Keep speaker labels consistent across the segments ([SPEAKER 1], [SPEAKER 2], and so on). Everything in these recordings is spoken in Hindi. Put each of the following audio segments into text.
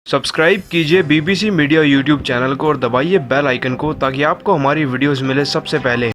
[SPEAKER 1] सब्सक्राइब कीजिए बीबीसी मीडिया यूट्यूब चैनल को और दबाइए बेल आइकन को ताकि आपको हमारी वीडियोस मिले सबसे पहले।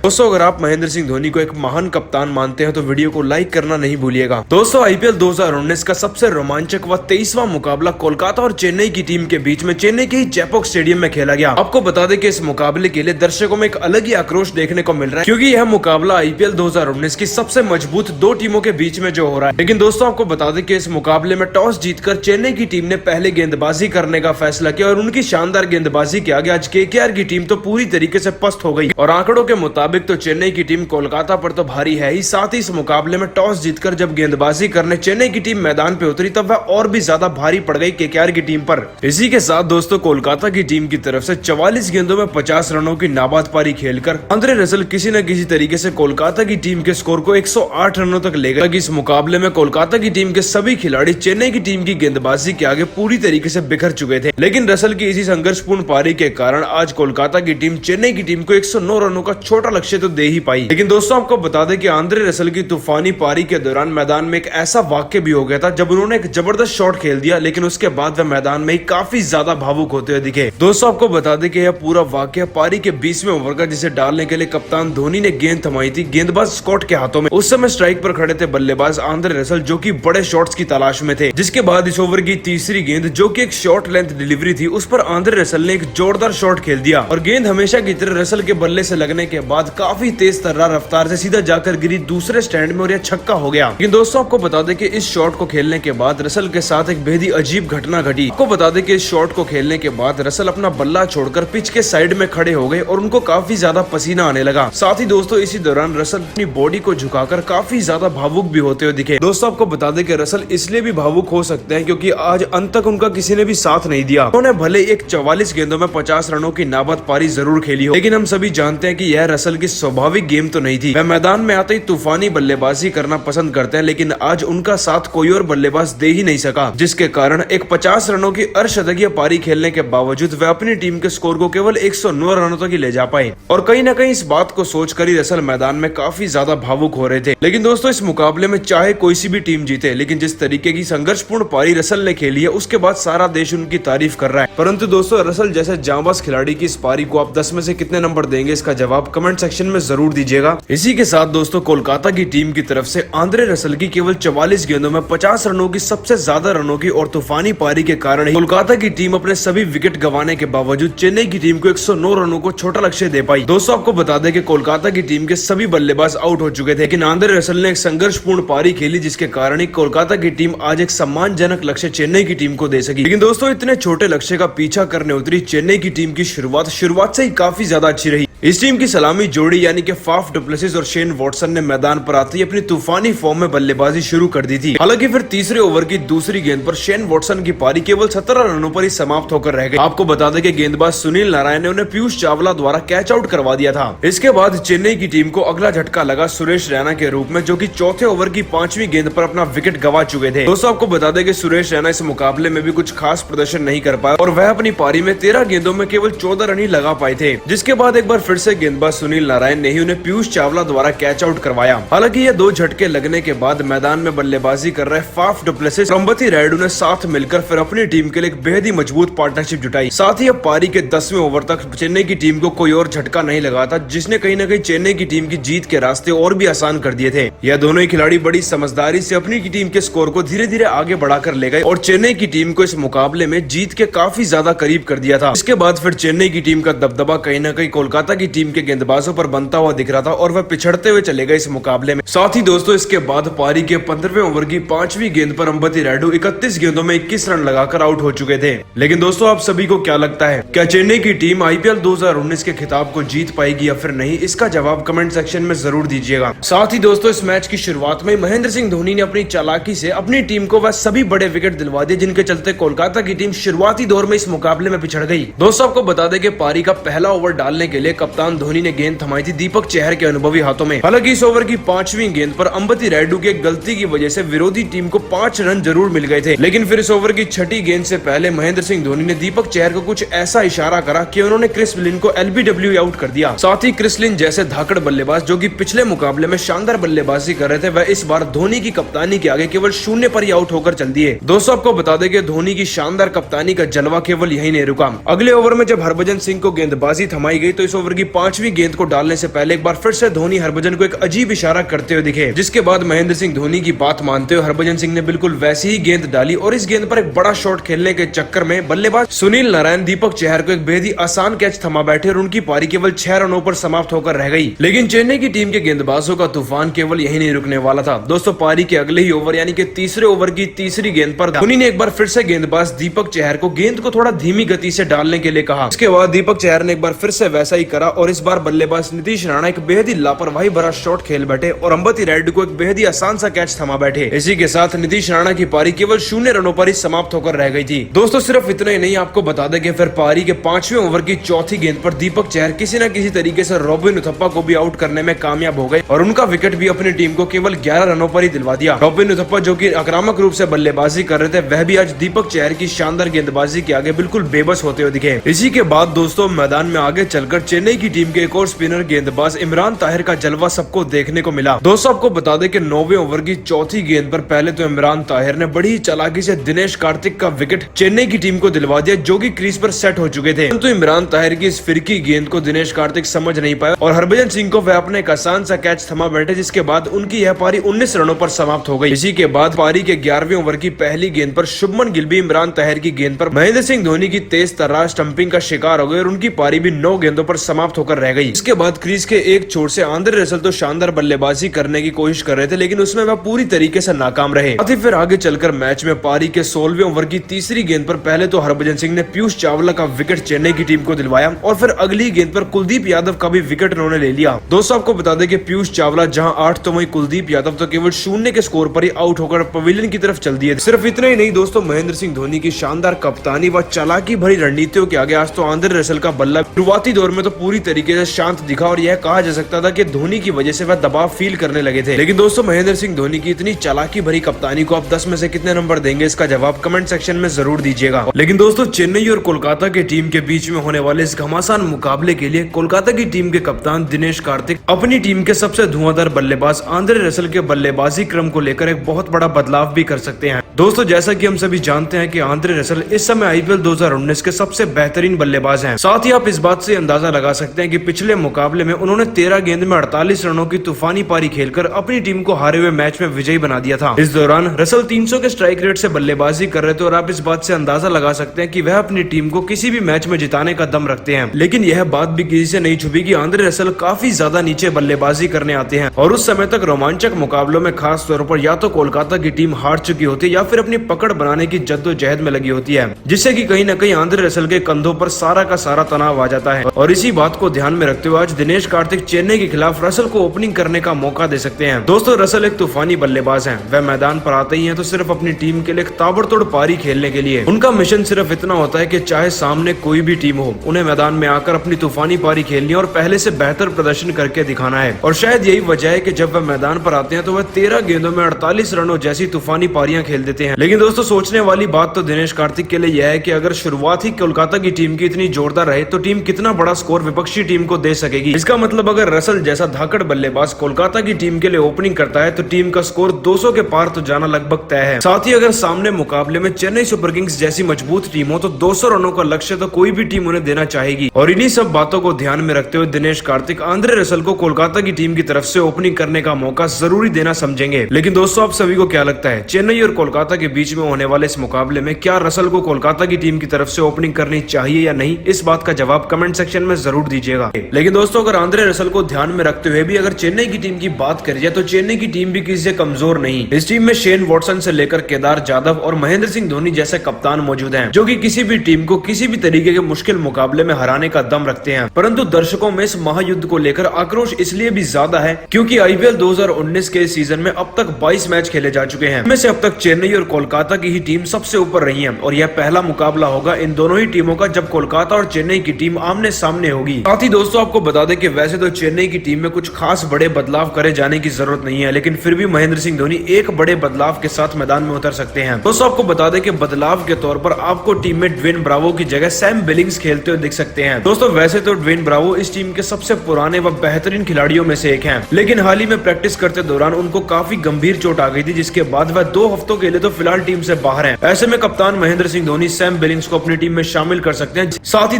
[SPEAKER 1] दोस्तों, अगर आप महेंद्र सिंह धोनी को एक महान कप्तान मानते हैं तो वीडियो को लाइक करना नहीं भूलिएगा। दोस्तों, आईपीएल 2019 का सबसे रोमांचक व 23वां मुकाबला कोलकाता और चेन्नई की टीम के बीच में चेन्नई के चेपॉक स्टेडियम में खेला गया। आपको बता दें कि इस मुकाबले के लिए दर्शकों में एक अलग ही आक्रोश देखने को मिल रहा है, क्योंकि यह मुकाबला आईपीएल 2019 की सबसे मजबूत दो टीमों के बीच में जो हो रहा है। लेकिन दोस्तों, आपको बता दें कि इस मुकाबले में टॉस जीतकर चेन्नई की टीम ने पहले गेंदबाजी करने का फैसला किया और उनकी शानदार गेंदबाजी के आगे आज केकेआर की टीम तो पूरी तरीके से पस्त हो गई और आंकड़ों के मुताबिक तो चेन्नई की टीम कोलकाता पर तो भारी है ही, साथ ही इस मुकाबले में टॉस जीतकर जब गेंदबाजी करने चेन्नई की टीम मैदान पे उतरी तब वह और भी ज्यादा भारी पड़ गई केकेआर की टीम पर। इसी के साथ दोस्तों, कोलकाता की टीम की तरफ से 44 गेंदों में 50 रनों की नाबाद पारी खेलकर आंद्रे रसल किसी न किसी तरीके से कोलकाता की टीम के स्कोर को 108 रनों तक ले गए। इस मुकाबले में कोलकाता की टीम के सभी खिलाड़ी चेन्नई की टीम की गेंदबाजी के आगे पूरी तरीके से बिखर चुके थे, लेकिन रसल की इसी संघर्षपूर्ण पारी के कारण आज कोलकाता की टीम चेन्नई की टीम को 109 रनों का छोटा लक्ष्य तो दे ही पाई। लेकिन दोस्तों, आपको बता दें कि आंद्रे रसल की तूफानी पारी के दौरान मैदान में एक ऐसा वाक्य भी हो गया था जब उन्होंने एक जबरदस्त शॉट खेल दिया, लेकिन उसके बाद वह मैदान में ही काफी ज्यादा भावुक होते हुए दिखे। दोस्तों, आपको बता दें कि यह पूरा वाक्य पारी के 20वें ओवर का, जिसे डालने के लिए कप्तान धोनी ने गेंद थमाई थी गेंदबाज स्कॉट के हाथों में। उस समय स्ट्राइक पर खड़े थे बल्लेबाज आंद्रे रसल, जो कि बड़े शॉट्स की तलाश में थे। जिसके बाद इस ओवर की तीसरी गेंद, जो कि एक शॉर्ट लेंथ डिलीवरी थी, उस पर आंद्रे रसल ने एक जोरदार शॉट खेल दिया और गेंद हमेशा की तरह रसल के बल्ले से लगने के बाद काफी तेज तर्रार रफ्तार से सीधा जाकर गिरी दूसरे स्टैंड में और यह छक्का हो गया। लेकिन दोस्तों, आपको बता दें कि इस शॉट को खेलने के बाद रसल के साथ एक बेहद अजीब घटना घटी। आपको बता दें कि इस शॉट को खेलने के बाद रसल अपना बल्ला छोड़कर पिच के साइड में खड़े हो गए और उनको काफी ज्यादा पसीना आने लगा। साथ ही दोस्तों, इसी दौरान रसल अपनी बॉडी को झुकाकर काफी ज्यादा भावुक भी होते हुए दिखे। दोस्तों, आपको बता दें कि रसल इसलिए भी भावुक हो सकते हैं क्योंकि आज अंत तक उनका किसी ने भी साथ नहीं दिया। उन्होंने भले एक 44 गेंदों में 50 रनों की नाबाद पारी जरूर खेली हो, लेकिन हम सभी जानते हैं कि यह रसल की स्वाभाविक गेम तो नहीं थी। वह मैदान में आते ही तूफानी बल्लेबाजी करना पसंद करते हैं, लेकिन आज उनका साथ कोई और बल्लेबाज दे ही नहीं सका, जिसके कारण एक 50 रनों की अर्धशतकीय पारी खेलने के बावजूद वह अपनी टीम के स्कोर को केवल 109 रनों तक ही ले जा पाए। और कहीं न कहीं इस बात को सोचकर ही रसल मैदान में काफी ज्यादा भावुक हो रहे थे। लेकिन दोस्तों, इस मुकाबले में चाहे कोई सी भी टीम जीते, लेकिन जिस तरीके की संघर्षपूर्ण पारी रसल ने खेली है उसके बाद सारा देश उनकी तारीफ कर रहा है। परंतु दोस्तों, रसल जैसे जांबाज खिलाड़ी की इस पारी को आप 10 में से कितने नंबर देंगे, इसका जवाब कमेंट सेक्शन में जरूर दीजिएगा। इसी के साथ दोस्तों, कोलकाता की टीम की तरफ से आंद्रे रसल की केवल 44 गेंदों में 50 रनों की सबसे ज्यादा रनों की और तूफानी पारी के कारण ही कोलकाता की टीम अपने सभी विकेट गंवाने के बावजूद चेन्नई की टीम को 109 रनों को छोटा लक्ष्य दे पाई। दोस्तों, आपको बता दें कि कोलकाता की टीम के सभी बल्लेबाज आउट हो चुके थे, लेकिन आंद्रे रसल ने एक संघर्षपूर्ण पारी खेली, जिसके कारण ही कोलकाता की टीम आज एक सम्मानजनक लक्ष्य चेन्नई की टीम को दे सकी। लेकिन दोस्तों, इतने छोटे लक्ष्य का पीछा करने उतरी चेन्नई की टीम की शुरुआत से ही काफी ज्यादा अच्छी रही। इस टीम की सलामी जोड़ी यानी कि फाफ डु प्लेसिस और शेन वॉटसन ने मैदान पर आते ही अपनी तूफानी फॉर्म में बल्लेबाजी शुरू कर दी थी। हालांकि फिर तीसरे ओवर की दूसरी गेंद पर शेन वॉटसन की पारी केवल 17 रनों पर ही समाप्त होकर रह गई। आपको बता दें कि गेंदबाज सुनील नारायण ने उन्हें पीयूष चावला द्वारा कैच आउट करवा दिया था। इसके बाद चेन्नई की टीम को अगला झटका लगा सुरेश रैना के रूप में, जो कि चौथे ओवर की 5वीं गेंद पर अपना विकेट गंवा चुके थे। दोस्तों, आपको बता दें कि सुरेश रैना इस मुकाबले में भी कुछ खास प्रदर्शन नहीं कर पाया और वह अपनी पारी में 13 गेंदों में केवल 14 रन ही लगा पाए थे। जिसके बाद एक बार फिर से गेंदबाज सुनील नारायण ने ही उन्हें पीयूष चावला द्वारा कैच आउट करवाया। हालांकि ये दो झटके लगने के बाद मैदान में बल्लेबाजी कर रहे फाफ डु प्लेसिस और अंबती रायडू ने साथ मिलकर फिर अपनी टीम के लिए एक बेहद ही मजबूत पार्टनरशिप जुटाई। साथ ही अब पारी के 10वें ओवर तक चेन्नई की टीम को कोई और झटका नहीं लगा था, जिसने कहीं न कहीं चेन्नई की टीम की जीत के रास्ते और भी आसान कर दिए थे। यह दोनों ही खिलाड़ी बड़ी समझदारी से अपनी टीम के स्कोर को धीरे धीरे आगे बढ़ाकर ले गए और चेन्नई की टीम को इस मुकाबले में जीत के काफी ज्यादा करीब कर दिया था। इसके बाद फिर चेन्नई की टीम का दबदबा कहीं न कहीं कोलकाता की टीम के गेंदबाजों पर बनता हुआ दिख रहा था और वह पिछड़ते हुए चले गए इस मुकाबले में। साथ ही दोस्तों, इसके बाद पारी के 15वें ओवर की 5वीं गेंद पर अंबती रायडू 31 गेंदों में 21 रन लगाकर आउट हो चुके थे। लेकिन दोस्तों, आप सभी को क्या लगता है, क्या चेन्नई की टीम आईपीएल 2019 के खिताब को जीत पाएगी या फिर नहीं? इसका जवाब कमेंट सेक्शन में जरूर दीजिएगा। साथ ही दोस्तों, इस मैच की शुरुआत में महेंद्र सिंह धोनी ने अपनी चालाकी से अपनी टीम को वह सभी बड़े विकेट दिलवा दिए, जिनके चलते कोलकाता की टीम शुरुआती दौर में इस मुकाबले में पिछड़ गई। दोस्तों, आपको बता दें कि पारी का पहला ओवर डालने के लिए कप्तान धोनी ने गेंद थमाई थी दीपक चहर के अनुभवी हाथों में। हालांकि इस ओवर की 5वीं गेंद पर अंबती रायडू की गलती की वजह से विरोधी टीम को 5 रन जरूर मिल गए थे, लेकिन फिर इस ओवर की 6ठी गेंद से पहले महेंद्र सिंह धोनी ने दीपक चहर को कुछ ऐसा इशारा करा कि उन्होंने क्रिस लिन को LBW आउट कर दिया। साथ ही क्रिस लिन जैसे धाकड़ बल्लेबाज जो कि पिछले मुकाबले में शानदार बल्लेबाजी कर रहे थे, वह इस बार धोनी की कप्तानी के आगे केवल 0 पर ही आउट होकर चल दिए। दोस्तों आपको बता दें कि धोनी की शानदार कप्तानी का जलवा केवल यही नहीं रुका। अगले ओवर में जब हरभजन सिंह को गेंदबाजी थमाई गई तो इस ओवर की 5वीं गेंद को डालने से पहले एक बार फिर से धोनी हरभजन को एक अजीब इशारा करते हुए दिखे, जिसके बाद महेंद्र सिंह धोनी की बात मानते हुए हरभजन सिंह ने बिल्कुल वैसी ही गेंद डाली और इस गेंद पर एक बड़ा शॉट खेलने के चक्कर में बल्लेबाज सुनील नारायण दीपक चहर को एक बेहद ही आसान कैच थमा बैठे और उनकी पारी केवल 6 रनों पर समाप्त होकर रह गई। लेकिन चेन्नई की टीम के गेंदबाजों का तूफान केवल यही नहीं रुकने वाला था। दोस्तों पारी के अगले ही ओवर यानी कि तीसरे ओवर की तीसरी गेंद पर धोनी ने एक बार फिर से गेंदबाज दीपक चहर को गेंद को थोड़ा धीमी गति से डालने के लिए कहा। इसके बाद दीपक चहर ने एक बार फिर से वैसा ही करा और इस बार बल्लेबाज नीतीश राणा एक बेहद ही लापरवाही भरा शॉट खेल बैठे और अंबती रायडू को एक बेहद ही आसान सा कैच थमा बैठे। इसी के साथ नीतीश राणा की पारी केवल 0 रनों पर ही समाप्त होकर रह गई थी। दोस्तों सिर्फ इतना ही नहीं, आपको बता दें कि फिर पारी के 5वें ओवर की 4थी गेंद पर दीपक चहर किसी न किसी तरीके से रॉबिन उथप्पा को भी आउट करने में कामयाब हो गए और उनका विकेट भी अपनी टीम को केवल 11 रनों पर ही दिलवा दिया। रॉबिन उथप्पा जो कि आक्रामक रूप से बल्लेबाजी कर रहे थे, वह भी आज दीपक चहर की शानदार गेंदबाजी के आगे बिल्कुल बेबस होते हुए दिखे। इसी के बाद दोस्तों मैदान में आगे चलकर चेन्नई की टीम के एक और स्पिनर गेंदबाज इमरान ताहिर का जलवा सबको देखने को मिला। दोस्तों आपको बता दें कि 9वें ओवर की 4थी गेंद पर पहले तो इमरान ताहिर ने बड़ी चालाकी से दिनेश कार्तिक का विकेट चेन्नई की टीम को दिलवा दिया, जो कि क्रीज पर सेट हो चुके थे। परंतु इमरान ताहिर की इस फिरकी गेंद को दिनेश कार्तिक समझ नहीं पाया और हरभजन सिंह को वह अपने एक आसान सा कैच थमा बैठे, जिसके बाद उनकी यह पारी 19 रनों पर समाप्त हो गई। इसी के बाद पारी के 11वें ओवर की पहली गेंद पर शुभमन गिल भी इमरान ताहिर की गेंद पर महेंद्र सिंह धोनी की तेज तर्रार स्टंपिंग का शिकार हो गए और उनकी पारी भी 9 गेंदों पर समाप्त होकर रह गई। इसके बाद क्रीज के एक छोर से आंद्रे रसल तो शानदार बल्लेबाजी करने की कोशिश कर रहे थे, लेकिन उसमें वह पूरी तरीके से नाकाम रहे। फिर आगे चलकर मैच में पारी के 16वें ओवर की तीसरी गेंद पर पहले तो हरभजन सिंह ने पीयूष चावला का विकेट चेन्नई की टीम को दिलवाया और फिर अगली गेंद पर कुलदीप यादव का भी विकेट उन्होंने ले लिया। दोस्तों आपको बता दें कि पीयूष चावला जहां 8 तो वहीं कुलदीप यादव तो केवल 0 के स्कोर पर ही आउट होकर पवेलियन की तरफ चल दिए। सिर्फ इतना ही नहीं दोस्तों, महेंद्र सिंह धोनी की शानदार कप्तानी व चालाकी भरी रणनीतियों के आगे आज तो आंद्रे रसल का बल्ला शुरुआती दौर में तो पूरी तरीके से शांत दिखा और यह कहा जा सकता था कि धोनी की वजह से वह दबाव फील करने लगे थे। लेकिन दोस्तों महेंद्र सिंह धोनी की इतनी चालाकी भरी कप्तानी को आप 10 में से कितने नंबर देंगे, इसका जवाब कमेंट सेक्शन में जरूर दीजिएगा। लेकिन दोस्तों चेन्नई और कोलकाता की टीम के बीच में होने वाले इस घमासान मुकाबले के लिए कोलकाता की टीम के कप्तान दिनेश कार्तिक अपनी टीम के सबसे धुआंधार बल्लेबाज आंद्रे रसल के बल्लेबाजी क्रम को लेकर एक बहुत बड़ा बदलाव भी कर सकते हैं। दोस्तों जैसा कि हम सभी जानते हैं कि आंद्रे रसल इस समय IPL 2019 के सबसे बेहतरीन बल्लेबाज हैं। साथ ही आप इस बात से अंदाजा लगा सकते हैं कि पिछले मुकाबले में उन्होंने 13 गेंद में 48 रनों की तूफानी पारी खेलकर अपनी टीम को हारे हुए मैच में विजयी बना दिया था। इस दौरान रसल 300 के स्ट्राइक रेट से बल्लेबाजी कर रहे थे और आप इस बात से अंदाजा लगा सकते हैं कि वह अपनी टीम को किसी भी मैच में जिताने का दम रखते हैं। लेकिन यह बात भी किसी से नहीं छुपी कि आंद्रे रसल काफी ज्यादा नीचे बल्लेबाजी करने आते हैं और उस समय तक रोमांचक मुकाबलों में खास तौर पर या तो कोलकाता की टीम हार चुकी होती है या फिर अपनी पकड़ बनाने की जद्दोजहद में लगी होती है, जिससे कि कहीं न कहीं आंद्रे रसल के कंधों पर सारा का सारा तनाव आ जाता है। और इसी बात को ध्यान में रखते हुए आज दिनेश कार्तिक चेन्नई के खिलाफ रसल को ओपनिंग करने का मौका दे सकते हैं। दोस्तों रसल एक तूफानी बल्लेबाज हैं, वह मैदान पर आते ही हैं तो सिर्फ अपनी टीम के लिए एक ताबड़तोड़ पारी खेलने के लिए। उनका मिशन सिर्फ इतना होता है कि चाहे सामने कोई भी टीम हो, उन्हें मैदान में आकर अपनी तूफानी पारी खेलनी और पहले से बेहतर प्रदर्शन करके दिखाना है। और शायद यही वजह है कि जब वह मैदान पर आते हैं तो वह 13 गेंदों में 48 रनों जैसी तूफानी पारियां खेल देते हैं। लेकिन दोस्तों सोचने वाली बात तो दिनेश कार्तिक के लिए यह है कि अगर शुरुआत ही कोलकाता की टीम की इतनी जोरदार रहे तो टीम कितना बड़ा स्कोर विपक्षी टीम को दे सकेगी। इसका मतलब अगर रसल जैसा धाकड़ बल्लेबाज कोलकाता की टीम के लिए ओपनिंग करता है तो टीम का स्कोर 200 के पार तो जाना लगभग तय है। साथ ही अगर सामने मुकाबले में चेन्नई सुपर किंग्स जैसी मजबूत टीम हो तो 200 रनों का लक्ष्य तो कोई भी टीम उन्हें देना चाहेगी। और इन्हीं सब बातों को ध्यान में रखते हुए दिनेश कार्तिक आंद्रे रसल को कोलकाता की टीम की तरफ से ओपनिंग करने का मौका जरूरी देना समझेंगे। लेकिन दोस्तों आप सभी को क्या लगता है, चेन्नई और कोलकाता के बीच में होने वाले इस मुकाबले में क्या रसल को कोलकाता की टीम की तरफ से ओपनिंग करनी चाहिए या नहीं, इस बात का जवाब कमेंट सेक्शन में जरूर दीजिएगा। लेकिन दोस्तों अगर आंद्रे रसल को ध्यान में रखते हुए भी अगर चेन्नई की टीम की बात करी जाए तो चेन्नई की टीम भी किसी से कमजोर नहीं। इस टीम में शेन वॉटसन से लेकर केदार जाधव और महेंद्र सिंह धोनी जैसे कप्तान मौजूद हैं, जो कि किसी भी टीम को किसी भी तरीके के मुश्किल मुकाबले में हराने का दम रखते हैं। परंतु दर्शकों में इस महायुद्ध को लेकर आक्रोश इसलिए भी ज्यादा है क्योंकि IPL 2019 के सीजन में अब तक 22 मैच खेले जा चुके हैं। इनमें से अब तक चेन्नई चेन्नई और कोलकाता की ही टीम सबसे ऊपर रही है और यह पहला मुकाबला होगा इन दोनों ही टीमों का जब कोलकाता और चेन्नई की टीम आमने सामने होगी। साथ ही दोस्तों आपको बता दें कि वैसे तो चेन्नई की टीम में कुछ खास बड़े बदलाव करे जाने की जरूरत नहीं है, लेकिन फिर भी महेंद्र सिंह धोनी एक बड़े बदलाव के साथ मैदान में उतर सकते हैं। दोस्तों आपको बता दें कि बदलाव के तौर पर आपको टीम में ड्वेन ब्रावो की जगह सैम बिलिंग्स खेलते हुए दिख सकते हैं। दोस्तों वैसे तो ड्वेन ब्रावो इस टीम के सबसे पुराने व बेहतरीन खिलाड़ियों में से एक हैं, लेकिन हाल ही में प्रैक्टिस करते दौरान उनको काफी गंभीर चोट आ गई थी, जिसके बाद वह 2 हफ्तों के लिए तो फिलहाल टीम से बाहर हैं। ऐसे में कप्तान महेंद्र सिंह धोनी सैम बिलिंग्स को अपनी टीम में शामिल कर सकते हैं। साथ ही